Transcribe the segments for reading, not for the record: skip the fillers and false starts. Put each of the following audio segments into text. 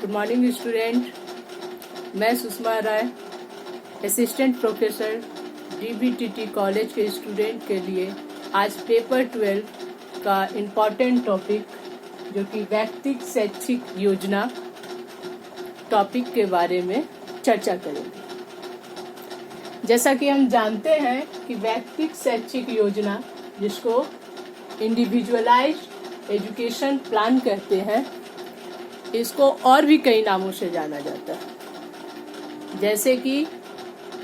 Good morning student. मैं सुषमा राय, assistant professor DBTT college के student के लिए आज पेपर 12 का इम्पॉर्टेंट टॉपिक जो कि व्यक्तिगत शैक्षिक योजना टॉपिक के बारे में चर्चा करेंगे। जैसा कि हम जानते हैं कि व्यक्तिगत शैक्षिक योजना, जिसको इंडिविजुअलाइज्ड एजुकेशन प्लान कहते हैं, इसको और भी कई नामों से जाना जाता है, जैसे कि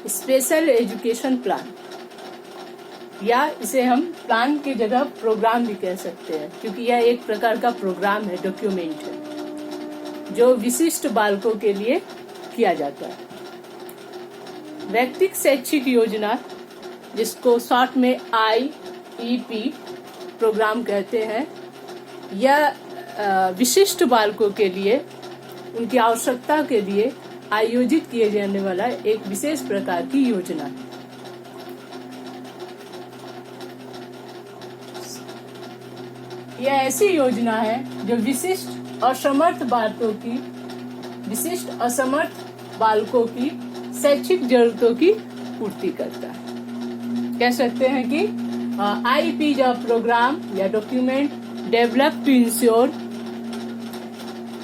स्पेशल एजुकेशन प्लान, या इसे हम प्लान की जगह प्रोग्राम भी कह सकते हैं, क्योंकि यह एक प्रकार का प्रोग्राम है, डॉक्यूमेंट है, जो विशिष्ट बालकों के लिए किया जाता है। व्यक्तिगत शैक्षिक योजना, जिसको शॉर्ट में IEP प्रोग्राम कहते हैं, यह विशिष्ट बालकों के लिए, उनकी आवश्यकता के लिए आयोजित किए जाने वाला एक विशेष प्रकार की योजना है। यह ऐसी योजना है जो विशिष्ट असमर्थ बालकों की शैक्षिक जरूरतों की पूर्ति करता है। कह सकते हैं कि IEP is a program या document developed to ensure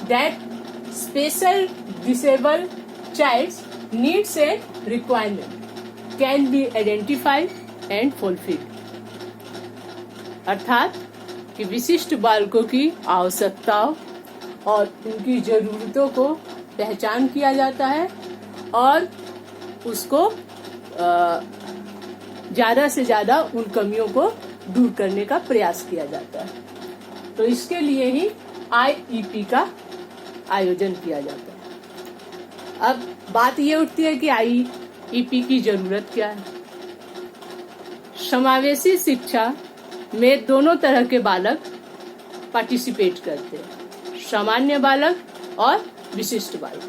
that special disabled child's needs and requirement can be identified and fulfilled। अर्थात कि विशिष्ट बालकों की आवश्यकताओं और उनकी जरूरतों को पहचान किया जाता है और उसको ज्यादा से ज्यादा उन कमियों को दूर करने का प्रयास किया जाता है। तो इसके लिए ही IEP का आयोजन किया जाता है। अब बात ये उठती है कि IEP की जरूरत क्या है। समावेशी शिक्षा में दोनों तरह के बालक पार्टिसिपेट करते हैं, सामान्य बालक और विशिष्ट बालक।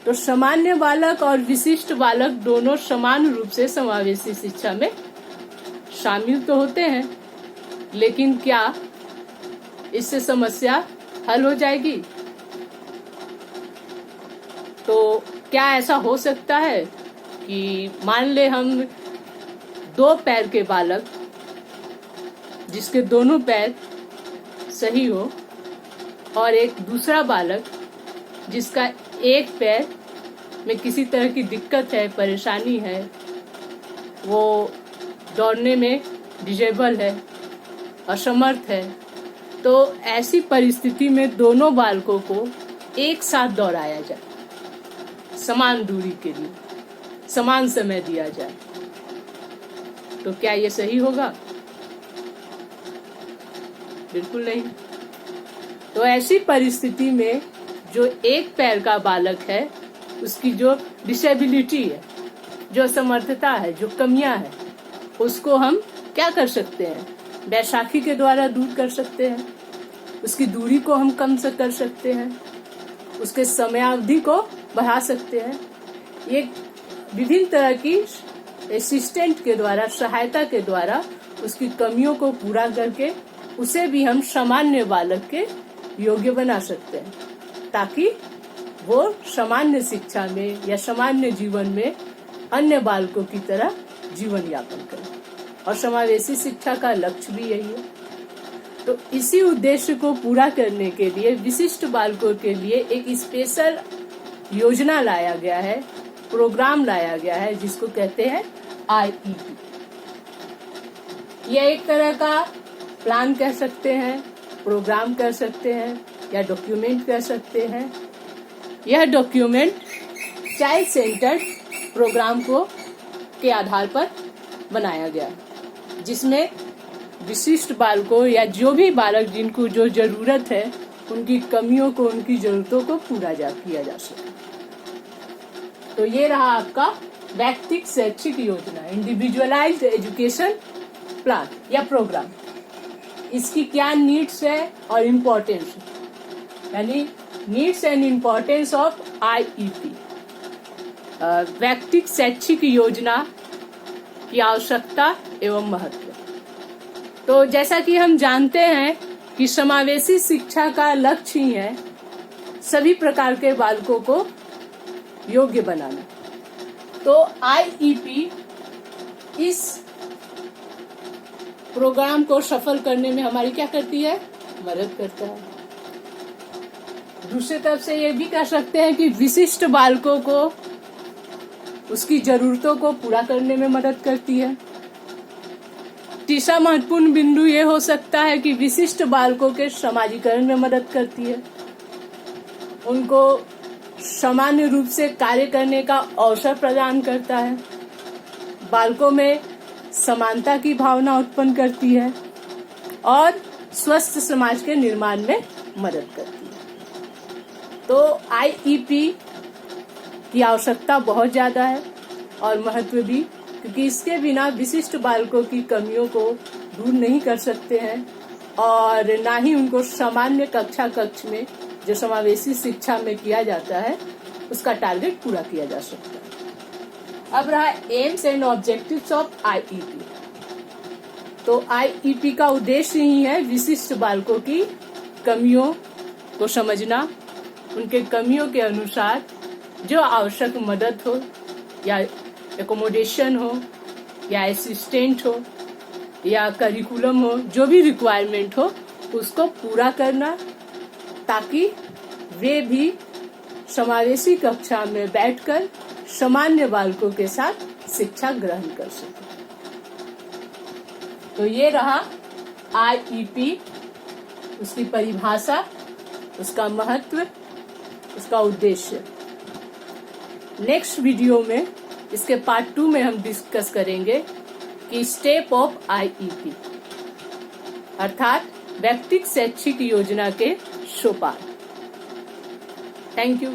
तो सामान्य बालक और विशिष्ट बालक दोनों समान रूप से समावेशी शिक्षा में शामिल तो होते हैं, लेकिन क्या इससे समस्या हल हो जाएगी? तो क्या ऐसा हो सकता है कि मान ले हम 2 पैर के बालक, जिसके दोनों पैर सही हो, और एक दूसरा बालक जिसका एक पैर में किसी तरह की दिक्कत है, परेशानी है, वो दौड़ने में डिजेबल है, असमर्थ है, तो ऐसी परिस्थिति में दोनों बालकों को एक साथ दौड़ाया जाए, समान दूरी के लिए समान समय दिया जाए, तो क्या ये सही होगा? बिल्कुल नहीं। तो ऐसी परिस्थिति में जो एक पैर का बालक है, उसकी जो डिसेबिलिटी है, जो असमर्थता है, जो कमियां हैं, उसको हम क्या कर सकते हैं? बैसाखी के द्वारा दूर कर सकते हैं, उसकी दूरी को हम कम से कर सकते हैं, उसके समयावधि को बढ़ा सकते हैं। ये विभिन्न तरह की असिस्टेंट के द्वारा, सहायता के द्वारा उसकी कमियों को पूरा करके उसे भी हम सामान्य बालक के योग्य बना सकते हैं, ताकि वो सामान्य शिक्षा में या सामान्य जीवन में अन्य बालकों की तरह जीवन यापन करें। और समावेशी शिक्षा का लक्ष्य भी यही है। तो इसी उद्देश्य को पूरा करने के लिए विशिष्ट बालकों के लिए एक स्पेशल योजना लाया गया है, प्रोग्राम लाया गया है, जिसको कहते हैं IEP। यह एक तरह का प्लान कह सकते हैं, प्रोग्राम कह सकते हैं, या डॉक्यूमेंट कह सकते हैं। यह डॉक्यूमेंट चाइल्ड सेंटर्ड प्रोग्राम के आधार पर बनाया गया, जिसमें विशिष्ट बालकों या जो भी बालक जिनको जो जरूरत है, उनकी कमियों को, उनकी जरूरतों को पूरा किया जा सके। तो ये रहा आपका व्यक्तिगत शैक्षिक योजना, इंडिविजुअलाइज्ड एजुकेशन प्लान या प्रोग्राम। इसकी क्या नीड्स है और इम्पोर्टेंस, यानी needs and importance of IEP, व्यक्तिगत शैक्षिक योजना की आवश्यकता एवं महत्व। तो जैसा कि हम जानते हैं कि समावेशी शिक्षा का लक्ष्य ही है सभी प्रकार के बालकों को योग्य बनाना। तो आईईपी इस प्रोग्राम को सफल करने में हमारी क्या करती है, मदद करता है। दूसरी तरफ से ये भी कह सकते हैं कि विशिष्ट बालकों को उसकी जरूरतों को पूरा करने में मदद करती है। तीसरा महत्वपूर्ण बिंदु ये हो सकता है कि विशिष्ट बालकों के समाजीकरण में मदद करती है, उनको सामान्य रूप से कार्य करने का अवसर प्रदान करता है, बालकों में समानता की भावना उत्पन्न करती है और स्वस्थ समाज के निर्माण में मदद करती है। तो आईईपी की आवश्यकता बहुत ज्यादा है और महत्व भी, क्योंकि इसके बिना विशिष्ट बालकों की कमियों को दूर नहीं कर सकते हैं और ना ही उनको सामान्य कक्ष में जो समावेशी शिक्षा में किया जाता है उसका टारगेट पूरा किया जा सकता है। अब रहा AIIMS and objectives of IEP. तो आईईपी का उद्देश्य ही है विशिष्ट बालकों की कमियों को समझना, उनके कमियों के अनुसार जो आवश्यक मदद हो या एकोमोडेशन हो या असिस्टेंट हो या करिकुलम हो, जो भी रिक्वायरमेंट हो उसको पूरा करना, ताकि वे भी समावेशी कक्षा में बैठकर सामान्य बालकों के साथ शिक्षा ग्रहण कर सकें। तो ये रहा आईईपी, उसकी परिभाषा, उसका महत्व, उसका उद्देश्य। नेक्स्ट वीडियो में इसके पार्ट 2 में हम डिस्कस करेंगे कि स्टेप ऑफ आईईपी अर्थात व्यक्तिगत शैक्षिक योजना के सोपान। Thank you.